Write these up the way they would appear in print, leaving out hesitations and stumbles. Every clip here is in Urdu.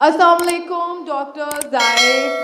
Assalamu alaikum, Dr. Zaik.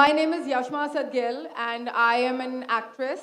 My name is Yashma Asad Gill and I am an actress.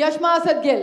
Yashma Asad Gill.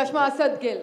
Yashma Asad Gill.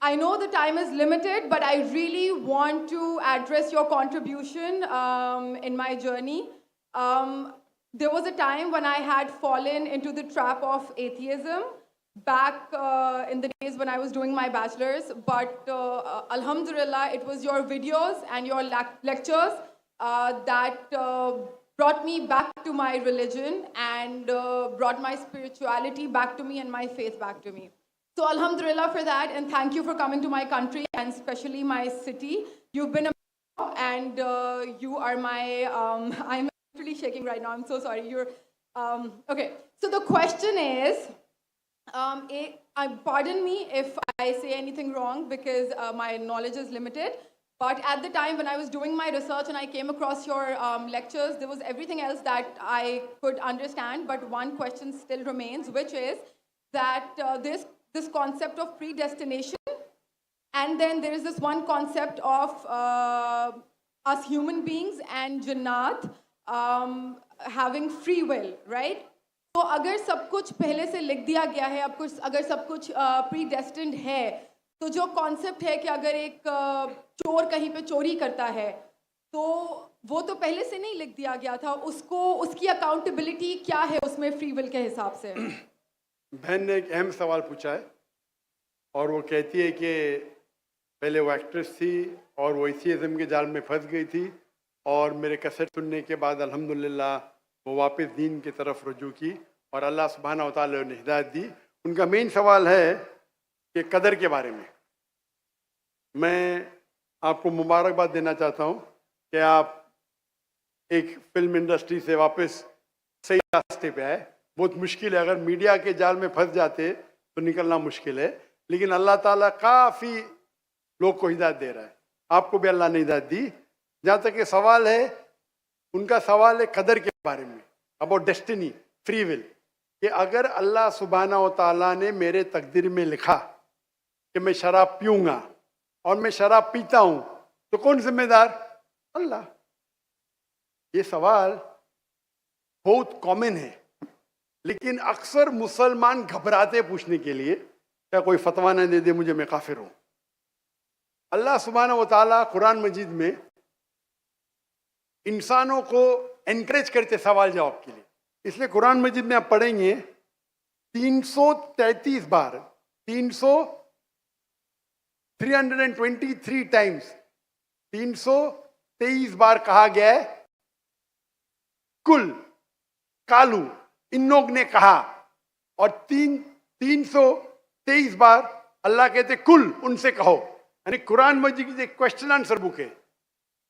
I know the time is limited, but I really want to address your contribution in my journey. There was a time when I had fallen into the trap of atheism back in the days when I was doing my bachelor's, but alhamdulillah, it was your videos and your lectures that brought me back to my religion and brought my spirituality back to me and my faith back to me. So alhamdulillah for that, and thank you for coming to my country and especially my city. You've been a and you are my, I'm actually shaking right now, I'm so sorry. Okay, so the question is, pardon me if I say anything wrong because my knowledge is limited, but at the time when I was doing my research and I came across your lectures, there was everything else that I could understand, but one question still remains, which is that this concept of predestination, and then there is this one concept of us human beings and Jannat having free will, right? تو اگر سب کچھ پہلے سے لکھ دیا گیا ہے، اگر سب کچھ پری ڈیسٹنڈ ہے، تو جو کانسیپٹ ہے کہ اگر ایک چور کہیں پہ چوری کرتا ہے تو وہ تو پہلے سے نہیں لکھ دیا گیا تھا، اس کی اکاؤنٹیبلٹی کیا ہے اس میں فری ول کے حساب سے؟ بہن نے ایک اہم سوال پوچھا ہے اور وہ کہتی ہے کہ پہلے وہ ایکٹریس تھی اور وہ ایتھیزم کے جال میں پھنس گئی تھی، اور میرے کیسٹ سننے کے بعد الحمدللہ وہ واپس دین کی طرف رجوع کی اور اللہ سبحانہ و تعالیٰ نے ہدایت دی. ان کا مین سوال ہے کہ قدر کے بارے میں آپ کو مبارکباد دینا چاہتا ہوں کہ آپ ایک فلم انڈسٹری سے واپس صحیح راستے پہ آئے. بہت مشکل ہے، اگر میڈیا کے جال میں پھنس جاتے تو نکلنا مشکل ہے، لیکن اللہ تعالیٰ کافی لوگ کو ہدایت دے رہا ہے. آپ کو بھی اللہ نے ہدایت دی. جہاں تک یہ سوال ہے، ان کا سوال ہے قدر کے بارے میں، اباؤٹ ڈیسٹنی، فری ول، کہ اگر اللہ سبحانہ و تعالیٰ نے میرے تقدیر میں لکھا کہ میں شراب پیوں گا اور میں شراب پیتا ہوں تو کون ذمہ دار؟ اللہ. یہ سوال بہت کامن ہے، لیکن اکثر مسلمان گھبراتے پوچھنے کے لیے کیا کوئی فتویٰ نہ دے دے مجھے، میں کافر ہوں. اللہ سبحانہ و تعالیٰ قرآن مجید میں انسانوں کو انکریج کرتے سوال جواب کے لیے. اس لیے قرآن مجید میں آپ پڑھیں گے 333 بار 323 ٹائمز 323 بار کہا گیا ہے کل، کالو، ان لوگ نے کہا، اور 323 بار اللہ کہتے کل، ان سے کہو. یعنی قرآن مجید کی ایک کوشچن آنسر بک ہے.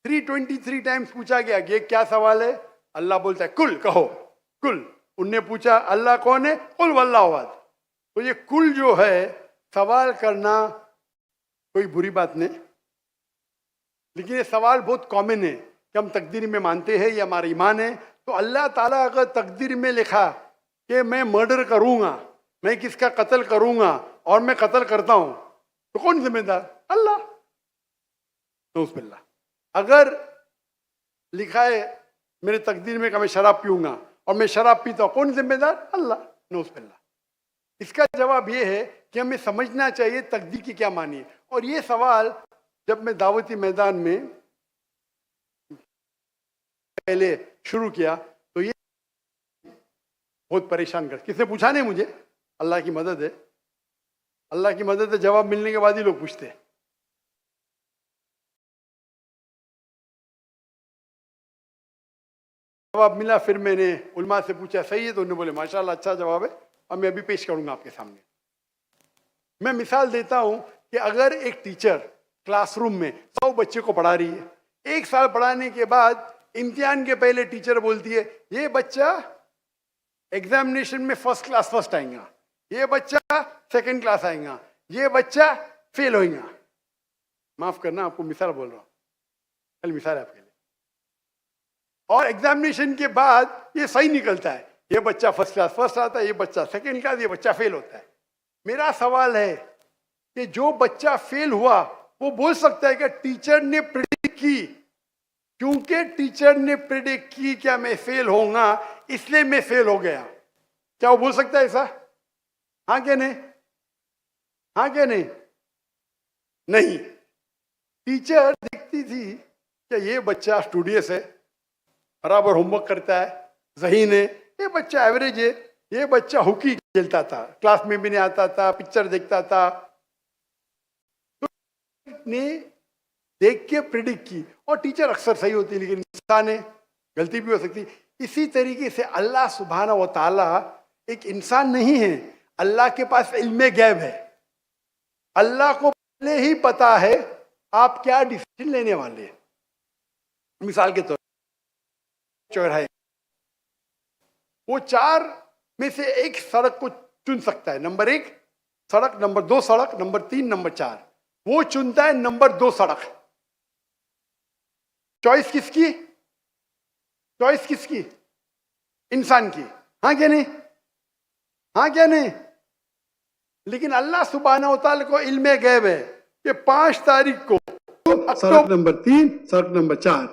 323 ٹائمز پوچھا گیا کہ یہ کیا سوال ہے، اللہ بولتا ہے کل، کہو کل. ان نے پوچھا اللہ کون ہے، قل واللہ احد. تو یہ کل جو ہے، سوال کرنا کوئی بری بات نہیں، لیکن یہ سوال بہت کامن ہے کہ ہم تقدیر میں مانتے ہیں، یہ ہمارا ایمان ہے. تو اللہ تعالیٰ اگر تقدیر میں لکھا کہ میں مرڈر کروں گا، میں کس کا قتل کروں گا اور میں قتل کرتا ہوں، تو کون ذمہ دار؟ اللہ. نعوذ باللہ. اگر لکھا ہے میرے تقدیر میں کہ میں شراب پیوں گا اور میں شراب پیتا ہوں، کون ذمہ دار؟ اللہ. نعوذ باللہ. اس کا جواب یہ ہے کہ ہمیں سمجھنا چاہیے تقدیر کی کیا معنی ہے. اور یہ سوال جب میں دعوتی میدان میں پہلے شروع کیا تو یہ بہت پریشان کر، کس نے پوچھا نہیں مجھے، اللہ کی مدد ہے، اللہ کی مدد ہے. جواب ملنے کے بعد ہی لوگ پوچھتے ہیں. جواب ملا، پھر میں نے علماء سے پوچھا صحیح ہے، تو انہوں نے بولے ماشاءاللہ اچھا جواب ہے، اور میں ابھی پیش کروں گا آپ کے سامنے. میں مثال دیتا ہوں کہ اگر ایک ٹیچر کلاس روم میں 100 بچے کو پڑھا رہی ہے، 1 سال پڑھانے کے بعد امتحان کے پہلے ٹیچر بولتی ہے یہ بچہ ایگزامینیشن میں فرسٹ کلاس فرسٹ آئیں گا، یہ بچہ سیکنڈ کلاس آئیں گا، یہ بچہ فیل ہوئیں گا. معاف کرنا، آپ کو مثال بول رہا ہوں، کل مثال ہے آپ کے لیے. اور ایگزامینیشن کے بعد یہ صحیح نکلتا ہے، یہ بچہ فرسٹ کلاس فرسٹ آتا ہے، یہ بچہ سیکنڈ کلاس، یہ بچہ فیل ہوتا ہے. میرا سوال ہے کہ جو بچہ فیل ہوا وہ بول سکتا ہے کہ ٹیچر نے پریڈکٹ کی، کیونکہ ٹیچر نے پریڈکٹ کی کیا میں فیل ہوں گا اس لیے میں فیل ہو گیا. کیا وہ بول سکتا ہے ایسا؟ ہاں کہ نہیں؟ ہاں کہ نہیں؟ نہیں. ٹیچر دیکھتی تھی کہ یہ بچہ اسٹوڈیس ہے، برابر ہوم ورک کرتا ہے، ذہین ہے، یہ بچہ ایوریج ہے، یہ بچہ ہاکی کھیلتا تھا، کلاس میں بھی نہیں آتا تھا، پکچر دیکھتا تھا، تو نے دیکھ کے پریڈکٹ کی. اور ٹیچر اکثر صحیح ہوتی ہے لیکن انسان ہے، غلطی بھی ہو سکتی. اسی طریقے سے اللہ سبحانہ و تعالیٰ ایک انسان نہیں ہے، اللہ کے پاس علم غیب ہے. اللہ کو پہلے ہی پتا ہے آپ کیا ڈیسیژن لینے والے ہیں. مثال کے طور پر چوراہے، وہ 4 میں سے ایک سڑک کو چن سکتا ہے، نمبر 1 سڑک، نمبر 2 سڑک، نمبر 3، نمبر 4. وہ چنتا ہے نمبر 2 سڑک. چوائس کس کی؟ چوائس کس کی؟ انسان کی. ہاں کیا نہیں؟ ہاں کیا نہیں؟ لیکن اللہ سبحانہ و تعالیٰ کو علم غیب ہے کہ 5 تاریخ کو سڑک نمبر 3، سڑک نمبر 4.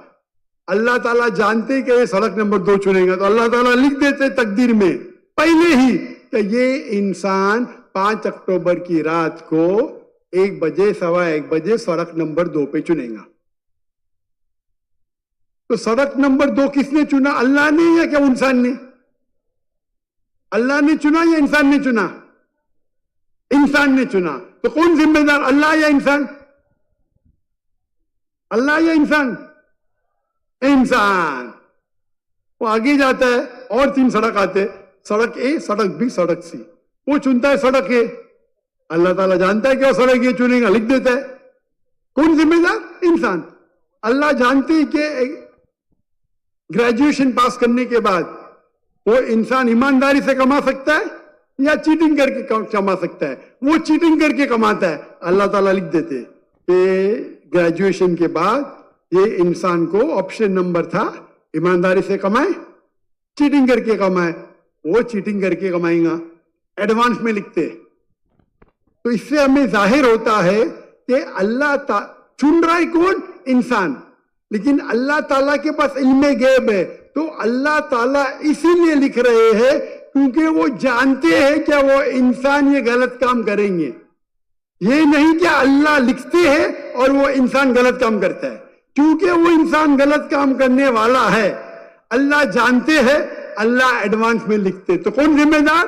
اللہ تعالیٰ جانتے کہ یہ سڑک نمبر 2 چنے گا، تو اللہ تعالیٰ لکھ دیتے تقدیر میں پہلے ہی کہ یہ انسان 5 اکتوبر کی رات کو 1 بجے 1:15 بجے سڑک نمبر 2 پہ چنے گا. تو سڑک نمبر 2 کس نے چنا؟ اللہ نے یا کیا انسان نے؟ اللہ نے چنا یا انسان نے چنا؟ انسان نے چنا. تو کون ذمہ دار، اللہ یا انسان؟ اللہ یا انسان؟ انسان. وہ آگے جاتا ہے اور 3 سڑک آتے، سڑک اے، سڑک بی، سڑک سی. وہ چنتا ہے سڑک اے، اللہ تعالیٰ جانتا ہے کہ وہ سڑک اے چنے گا، لکھ دیتا ہے. کون ذمہ دار؟ انسان. اللہ جانتے ہیں کہ گریجویشن پاس کرنے کے بعد وہ انسان ایمانداری سے کما سکتا ہے یا چیٹنگ کر کے کما سکتا ہے. وہ چیٹنگ کر کے کماتا ہے، اللہ تعالیٰ لکھ دیتے کہ گریجویشن کے بعد یہ انسان کو آپشن نمبر تھا، ایمانداری سے کمائے، چیٹنگ کر کے کمائے. وہ چیٹنگ کر کے کمائیں گا، ایڈوانس میں لکھتے. تو اس سے ہمیں ظاہر ہوتا ہے کہ اللہ چن رہا ہے کون؟ انسان. لیکن اللہ تعالیٰ کے پاس علم غیب ہے، تو اللہ تعالیٰ اسی لیے لکھ رہے ہیں کیونکہ وہ جانتے ہیں کہ وہ انسان یہ غلط کام کریں گے. یہ نہیں کہ اللہ لکھتے ہیں اور وہ انسان غلط کام کرتا ہے. کیونکہ وہ انسان غلط کام کرنے والا ہے، اللہ جانتے ہیں، اللہ ایڈوانس میں لکھتے. تو کون ذمہ دار؟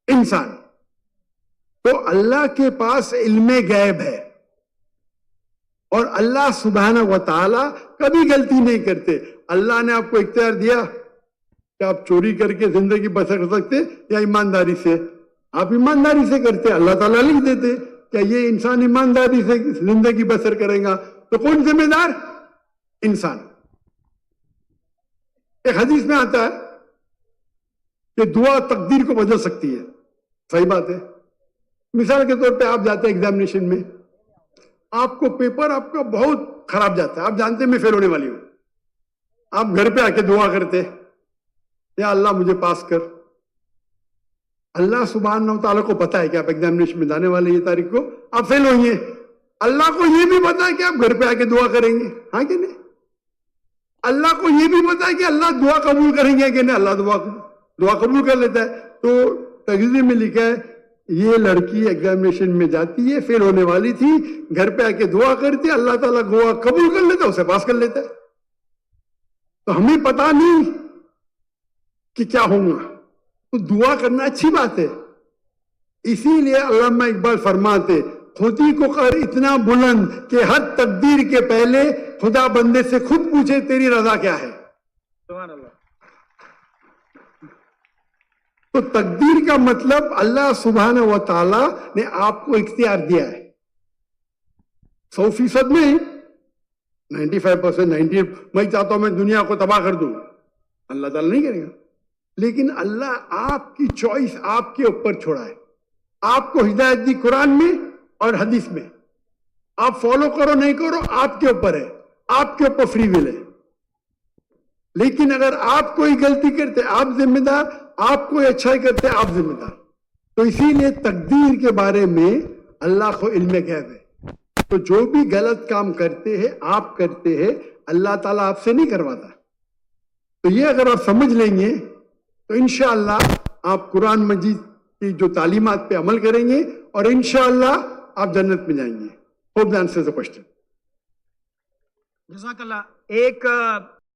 انسان. تو اللہ کے پاس علم غیب ہے اور اللہ سبحانہ و تعالیٰ کبھی غلطی نہیں کرتے. اللہ نے آپ کو اختیار دیا کہ آپ چوری کر کے زندگی بسر کر سکتے یا ایمانداری سے. آپ ایمانداری سے کرتے، اللہ تعالیٰ لکھ دیتے کہ یہ انسان ایمانداری سے زندگی بسر کرے گا. تو کون ذمہ دار؟ انسان. ایک حدیث میں آتا ہے کہ دعا تقدیر کو بدل سکتی ہے. صحیح بات ہے. مثال کے طور پہ آپ جاتے ہیں ایگزامینیشن میں، آپ کو پیپر آپ کا بہت خراب جاتا ہے، آپ جانتے ہیں میں فیل ہونے والی ہوں، آپ گھر پہ آ کے دعا کرتے یا اللہ مجھے پاس کر. اللہ سبحانہ و تعالیٰ کو پتا ہے کہ آپ ایگزامینیشن میں جانے والے یہ تاریخ کو آپ فیل ہوئیں گے. اللہ کو یہ بھی پتا ہے کہ آپ گھر پہ آ کے دعا کریں گے. ہاں کہ نہیں؟ اللہ کو یہ بھی پتا ہے کہ اللہ دعا قبول کریں گے کہ نہیں. اللہ دعا قبول کر لیتا ہے. تو تقریر میں لکھا ہے یہ لڑکی ایگزامینیشن میں جاتی ہے، فیل ہونے والی تھی، گھر پہ آ کے دعا کرتی، اللہ تعالیٰ دعا قبول کر لیتا، اسے پاس کر لیتا ہے. تو ہمیں پتا نہیں کہ کیا ہوگا، تو دعا کرنا اچھی بات ہے. اسی لیے علامہ اقبال فرماتے خودی کو کر اتنا بلند کہ ہر تقدیر کے پہلے خدا بندے سے خود پوچھے تیری رضا کیا ہے. سبحان اللہ. تو تقدیر کا مطلب اللہ سبحانہ و تعالیٰ نے آپ کو اختیار دیا ہے. 100% میں 95%، 98%. میں چاہتا ہوں میں دنیا کو تباہ کر دوں، اللہ تعالیٰ نہیں کرے گا. لیکن اللہ آپ کی چوائس آپ کے اوپر چھوڑا ہے. آپ کو ہدایت دی قرآن میں اور حدیث میں، آپ فالو کرو نہیں کرو آپ کے اوپر ہے، آپ کے اوپر فری ول ہے. لیکن اگر آپ کوئی غلطی کرتے آپ ذمہ دار، آپ کوئی اچھائی کرتے آپ ذمہ دار. تو اسی لیے تقدیر کے بارے میں اللہ کو علم غیب ہے. تو جو بھی غلط کام کرتے ہیں آپ کرتے ہیں اللہ تعالیٰ آپ سے نہیں کرواتا. تو یہ اگر آپ سمجھ لیں گے تو انشاءاللہ آپ قرآن مجید کی جو تعلیمات پہ عمل کریں گے اور انشاءاللہ آپ جنت میں جائیں گے. Hope that answers the question. جزاک اللہ. ایک